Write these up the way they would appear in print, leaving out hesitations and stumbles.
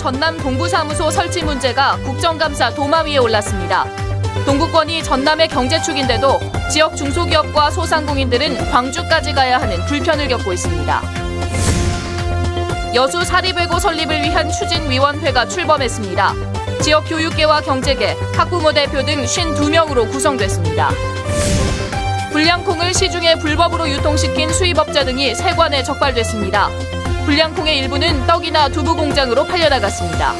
전남 동부사무소 설치 문제가 국정감사 도마 위에 올랐습니다. 동구권이 전남의 경제축인데도 지역 중소기업과 소상공인들은 광주까지 가야 하는 불편을 겪고 있습니다. 여수 사립외고 설립을 위한 추진위원회가 출범했습니다. 지역 교육계와 경제계, 학부모 대표 등 52명으로 구성됐습니다. 불량콩을 시중에 불법으로 유통시킨 수입업자 등이 세관에 적발됐습니다. 불량콩의 일부는 떡이나 두부 공장으로 팔려나갔습니다.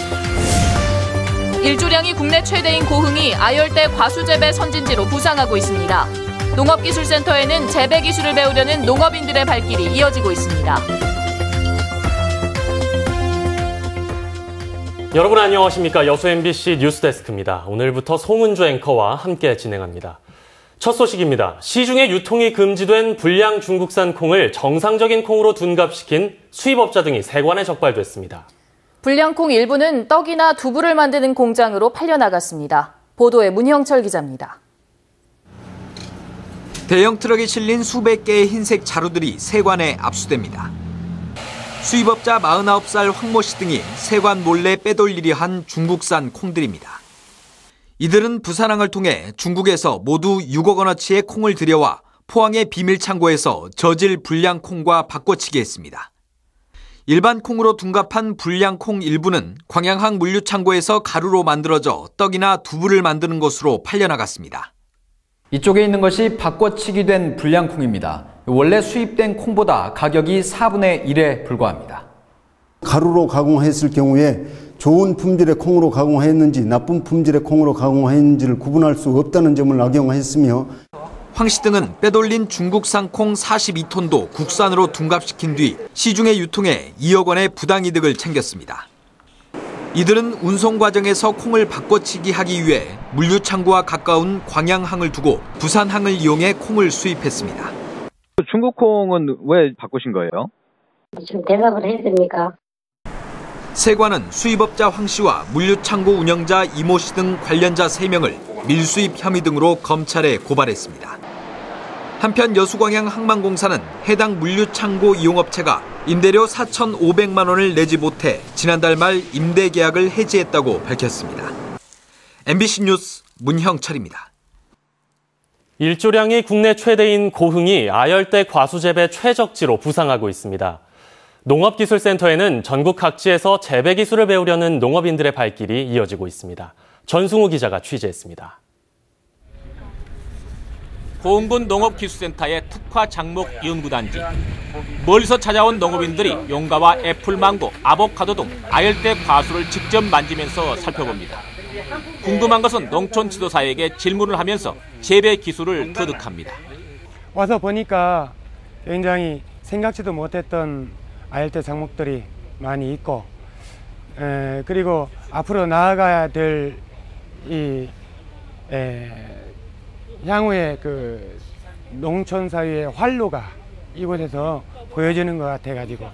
일조량이 국내 최대인 고흥이 아열대 과수재배 선진지로 부상하고 있습니다. 농업기술센터에는 재배 기술을 배우려는 농업인들의 발길이 이어지고 있습니다. 여러분 안녕하십니까? 여수 MBC 뉴스데스크입니다. 오늘부터 송은주 앵커와 함께 진행합니다. 첫 소식입니다. 시중에 유통이 금지된 불량 중국산 콩을 정상적인 콩으로 둔갑시킨 수입업자 등이 세관에 적발됐습니다. 불량콩 일부는 떡이나 두부를 만드는 공장으로 팔려나갔습니다. 보도에 문형철 기자입니다. 대형 트럭에 실린 수백 개의 흰색 자루들이 세관에 압수됩니다. 수입업자 49살 황모 씨 등이 세관 몰래 빼돌리려 한 중국산 콩들입니다. 이들은 부산항을 통해 중국에서 모두 6억 원어치의 콩을 들여와 포항의 비밀창고에서 저질 불량 콩과 바꿔치기 했습니다. 일반 콩으로 둔갑한 불량 콩 일부는 광양항 물류창고에서 가루로 만들어져 떡이나 두부를 만드는 것으로 팔려나갔습니다. 이쪽에 있는 것이 바꿔치기 된 불량 콩입니다. 원래 수입된 콩보다 가격이 4분의 1에 불과합니다. 가루로 가공했을 경우에 좋은 품질의 콩으로 가공했는지 나쁜 품질의 콩으로 가공했는지를 구분할 수 없다는 점을 악용했으며 황 씨 등은 빼돌린 중국산 콩 42톤도 국산으로 둔갑시킨 뒤 시중에 유통해 2억 원의 부당이득을 챙겼습니다. 이들은 운송 과정에서 콩을 바꿔치기 하기 위해 물류창고와 가까운 광양항을 두고 부산항을 이용해 콩을 수입했습니다. 중국 콩은 왜 바꾸신 거예요? 지금 대답을 해야 됩니까? 세관은 수입업자 황 씨와 물류창고 운영자 이모 씨 등 관련자 3명을 밀수입 혐의 등으로 검찰에 고발했습니다. 한편 여수광양 항만공사는 해당 물류창고 이용업체가 임대료 4,500만 원을 내지 못해 지난달 말 임대 계약을 해지했다고 밝혔습니다. MBC 뉴스 문형철입니다. 일조량이 국내 최대인 고흥이 아열대 과수재배 최적지로 부상하고 있습니다. 농업기술센터에는 전국 각지에서 재배 기술을 배우려는 농업인들의 발길이 이어지고 있습니다. 전승우 기자가 취재했습니다. 고흥군 농업기술센터의 특화 장목 연구단지. 멀리서 찾아온 농업인들이 용과와 애플, 망고, 아보카도 등 아열대 과수를 직접 만지면서 살펴봅니다. 궁금한 것은 농촌 지도사에게 질문을 하면서 재배 기술을 터득합니다. 와서 보니까 굉장히 생각지도 못했던 아열대 작목들이 많이 있고, 그리고 앞으로 나아가야 될 향후의 그 농촌 사회의 활로가 이곳에서 보여지는 것 같아가지고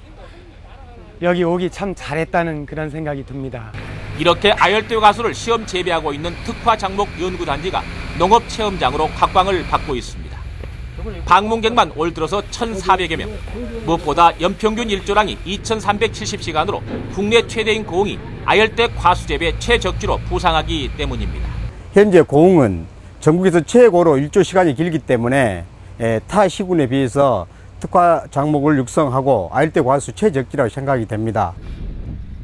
여기 오기 참 잘했다는 그런 생각이 듭니다. 이렇게 아열대 과수를 시험 재배하고 있는 특화 장목 연구단지가 농업체험장으로 각광을 받고 있습니다. 방문객만 올 들어서 1,400여 명. 무엇보다 연평균 일조량이 2,370시간으로 국내 최대인 고흥이 아열대 과수 재배 최적지로 부상하기 때문입니다. 현재 고흥은 전국에서 최고로 일조 시간이 길기 때문에 타 시군에 비해서 특화 장목을 육성하고 아열대 과수 최적지라고 생각이 됩니다.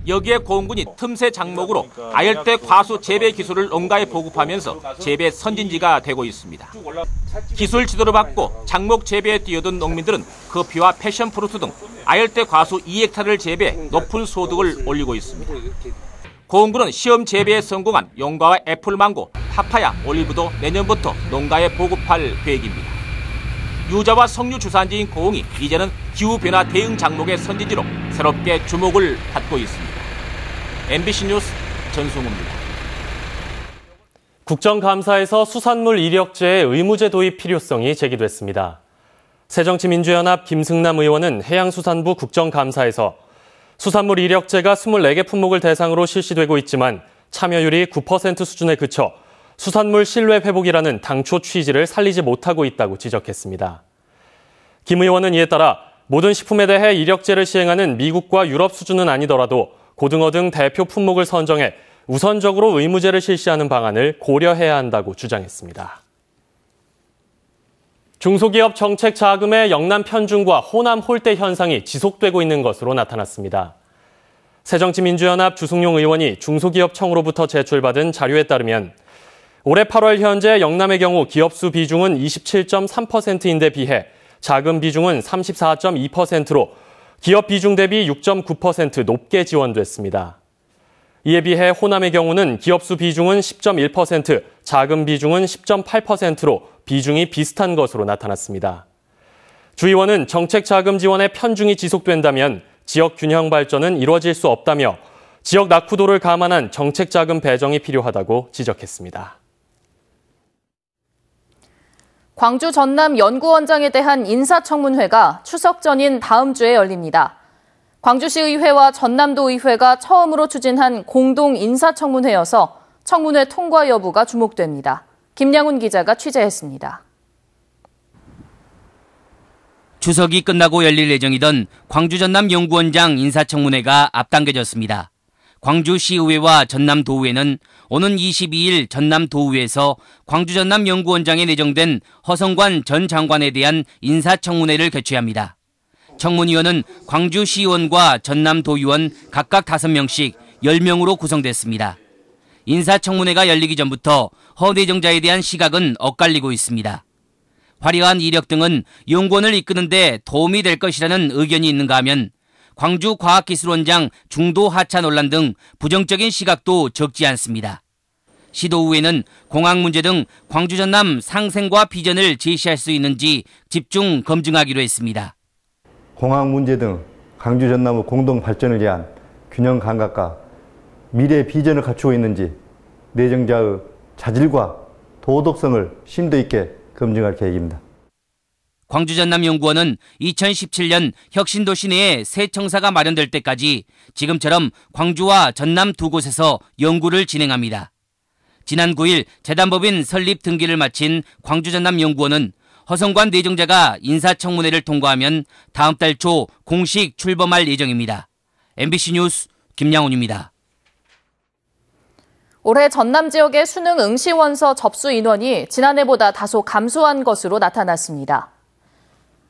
여기에 고흥군이 틈새 장목으로 아열대 과수 재배 기술을 농가에 보급하면서 재배 선진지가 되고 있습니다. 기술 지도를 받고 장목 재배에 뛰어든 농민들은 커피와 패션프루트 등 아열대 과수 2헥타르를 재배해 높은 소득을 올리고 있습니다. 고흥군은 시험 재배에 성공한 용과와 애플, 망고, 파파야, 올리브도 내년부터 농가에 보급할 계획입니다. 유자와 석류 주산지인 고흥이 이제는 기후변화 대응 장목의 선진지로 새롭게 주목을 받고 있습니다. MBC 뉴스 전승우입니다. 국정감사에서 수산물 이력제의 의무제 도입 필요성이 제기됐습니다. 새정치민주연합 김승남 의원은 해양수산부 국정감사에서 수산물 이력제가 24개 품목을 대상으로 실시되고 있지만 참여율이 9% 수준에 그쳐 수산물 신뢰 회복이라는 당초 취지를 살리지 못하고 있다고 지적했습니다. 김 의원은 이에 따라 모든 식품에 대해 이력제를 시행하는 미국과 유럽 수준은 아니더라도 고등어 등 대표 품목을 선정해 우선적으로 의무제를 실시하는 방안을 고려해야 한다고 주장했습니다. 중소기업 정책 자금의 영남 편중과 호남 홀대 현상이 지속되고 있는 것으로 나타났습니다. 새정치민주연합 주승용 의원이 중소기업청으로부터 제출받은 자료에 따르면 올해 8월 현재 영남의 경우 기업수 비중은 27.3%인데 비해 자금 비중은 34.2%로 기업 비중 대비 6.9% 높게 지원됐습니다. 이에 비해 호남의 경우는 기업수 비중은 10.1%, 자금 비중은 10.8%로 비중이 비슷한 것으로 나타났습니다. 주 의원은 정책 자금 지원의 편중이 지속된다면 지역 균형 발전은 이루어질 수 없다며 지역 낙후도를 감안한 정책 자금 배정이 필요하다고 지적했습니다. 광주 전남 연구원장에 대한 인사청문회가 추석 전인 다음 주에 열립니다. 광주시의회와 전남도의회가 처음으로 추진한 공동 인사청문회여서 청문회 통과 여부가 주목됩니다. 김양훈 기자가 취재했습니다. 추석이 끝나고 열릴 예정이던 광주 전남 연구원장 인사청문회가 앞당겨졌습니다. 광주시의회와 전남도의회는 오는 22일 전남도의회에서 광주 전남 연구원장에 내정된 허성관 전 장관에 대한 인사청문회를 개최합니다. 청문위원은 광주시의원과 전남도의원 각각 5명씩 10명으로 구성됐습니다. 인사청문회가 열리기 전부터 허 내정자에 대한 시각은 엇갈리고 있습니다. 화려한 이력 등은 연구원을 이끄는 데 도움이 될 것이라는 의견이 있는가 하면 광주과학기술원장 중도 하차 논란 등 부정적인 시각도 적지 않습니다. 시도의회는 공항 문제 등 광주 전남 상생과 비전을 제시할 수 있는지 집중 검증하기로 했습니다. 공항 문제 등 광주 전남의 공동 발전을 위한 균형 감각과 미래 비전을 갖추고 있는지 내정자의 자질과 도덕성을 심도 있게 검증할 계획입니다. 광주 전남연구원은 2017년 혁신도시 내에 새 청사가 마련될 때까지 지금처럼 광주와 전남 두 곳에서 연구를 진행합니다. 지난 9일 재단법인 설립 등기를 마친 광주 전남연구원은 허성관 내정자가 인사청문회를 통과하면 다음 달 초 공식 출범할 예정입니다. MBC 뉴스 김양훈입니다. 올해 전남 지역의 수능 응시원서 접수 인원이 지난해보다 다소 감소한 것으로 나타났습니다.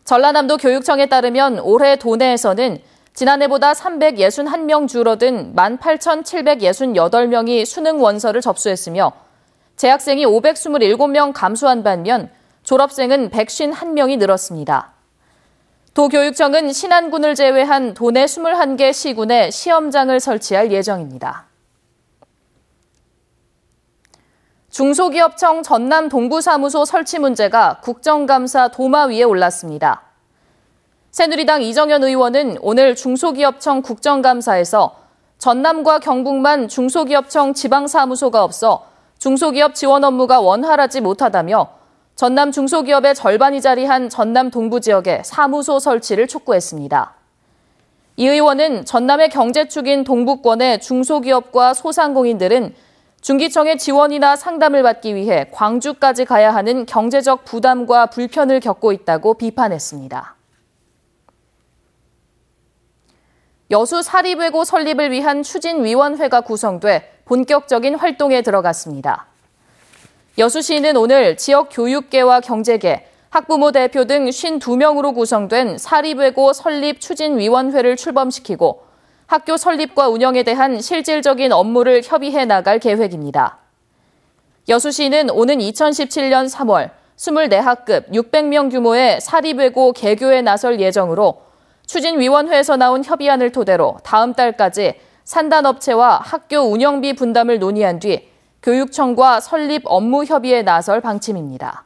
전라남도 교육청에 따르면 올해 도내에서는 지난해보다 361명 줄어든 18,768명이 수능 원서를 접수했으며 재학생이 527명 감소한 반면 졸업생은 151명이 늘었습니다. 도교육청은 신안군을 제외한 도내 21개 시군에 시험장을 설치할 예정입니다. 중소기업청 전남 동부사무소 설치 문제가 국정감사 도마 위에 올랐습니다. 새누리당 이정현 의원은 오늘 중소기업청 국정감사에서 전남과 경북만 중소기업청 지방사무소가 없어 중소기업 지원 업무가 원활하지 못하다며 전남 중소기업의 절반이 자리한 전남 동부 지역에 사무소 설치를 촉구했습니다. 이 의원은 전남의 경제축인 동부권의 중소기업과 소상공인들은 중기청의 지원이나 상담을 받기 위해 광주까지 가야 하는 경제적 부담과 불편을 겪고 있다고 비판했습니다. 여수 사립외고 설립을 위한 추진위원회가 구성돼 본격적인 활동에 들어갔습니다. 여수시는 오늘 지역 교육계와 경제계, 학부모 대표 등 52명으로 구성된 사립외고 설립 추진위원회를 출범시키고 학교 설립과 운영에 대한 실질적인 업무를 협의해 나갈 계획입니다. 여수시는 오는 2017년 3월 24학급 600명 규모의 사립외고 개교에 나설 예정으로 추진위원회에서 나온 협의안을 토대로 다음 달까지 산단업체와 학교 운영비 분담을 논의한 뒤 교육청과 설립 업무 협의에 나설 방침입니다.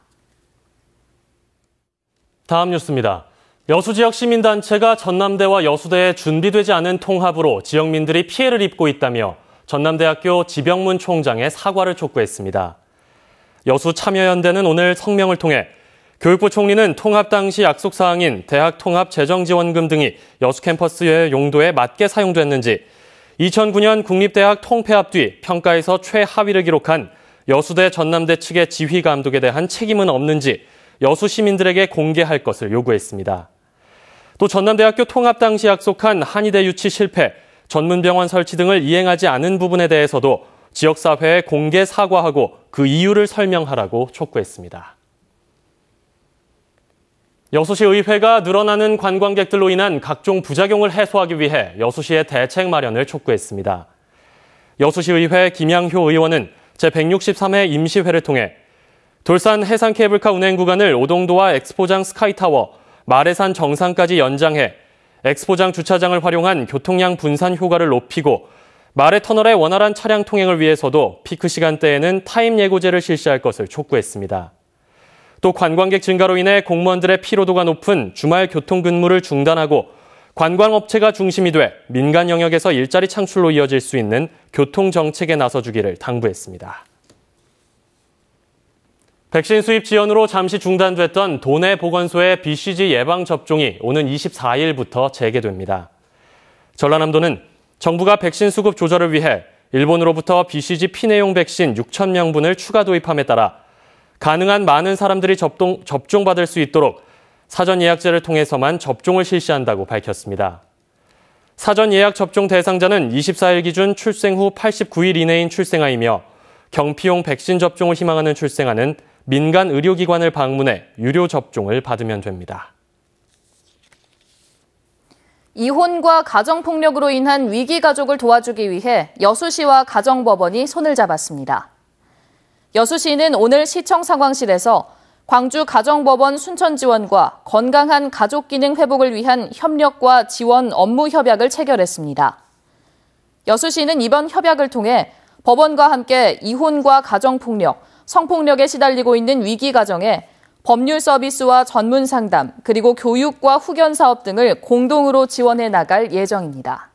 다음 뉴스입니다. 여수 지역 시민단체가 전남대와 여수대의 준비되지 않은 통합으로 지역민들이 피해를 입고 있다며 전남대학교 지병문 총장에 사과를 촉구했습니다. 여수 참여연대는 오늘 성명을 통해 교육부 총리는 통합 당시 약속 사항인 대학 통합 재정지원금 등이 여수 캠퍼스의 용도에 맞게 사용됐는지, 2009년 국립대학 통폐합 뒤 평가에서 최하위를 기록한 여수대 전남대 측의 지휘 감독에 대한 책임은 없는지 여수 시민들에게 공개할 것을 요구했습니다. 또 전남대학교 통합 당시 약속한 한의대 유치 실패, 전문병원 설치 등을 이행하지 않은 부분에 대해서도 지역사회에 공개 사과하고 그 이유를 설명하라고 촉구했습니다. 여수시 의회가 늘어나는 관광객들로 인한 각종 부작용을 해소하기 위해 여수시의 대책 마련을 촉구했습니다. 여수시 의회 김양효 의원은 제163회 임시회를 통해 돌산 해상 케이블카 운행 구간을 오동도와 엑스포장 스카이타워, 마레산 정상까지 연장해 엑스포장 주차장을 활용한 교통량 분산 효과를 높이고 마레 터널의 원활한 차량 통행을 위해서도 피크 시간대에는 타임 예고제를 실시할 것을 촉구했습니다. 또 관광객 증가로 인해 공무원들의 피로도가 높은 주말 교통 근무를 중단하고 관광업체가 중심이 돼 민간 영역에서 일자리 창출로 이어질 수 있는 교통정책에 나서주기를 당부했습니다. 백신 수입 지연으로 잠시 중단됐던 도내 보건소의 BCG 예방접종이 오는 24일부터 재개됩니다. 전라남도는 정부가 백신 수급 조절을 위해 일본으로부터 BCG 피내용 백신 6,000명분을 추가 도입함에 따라 가능한 많은 사람들이 접종받을 수 있도록 사전 예약제를 통해서만 접종을 실시한다고 밝혔습니다. 사전 예약 접종 대상자는 24일 기준 출생 후 89일 이내인 출생아이며 경피용 백신 접종을 희망하는 출생아는 민간 의료기관을 방문해 유료 접종을 받으면 됩니다. 이혼과 가정폭력으로 인한 위기 가족을 도와주기 위해 여수시와 가정법원이 손을 잡았습니다. 여수시는 오늘 시청 상황실에서 광주 가정법원 순천지원과 건강한 가족 기능 회복을 위한 협력과 지원 업무 협약을 체결했습니다. 여수시는 이번 협약을 통해 법원과 함께 이혼과 가정폭력, 성폭력에 시달리고 있는 위기 가정에 법률 서비스와 전문 상담, 그리고 교육과 후견 사업 등을 공동으로 지원해 나갈 예정입니다.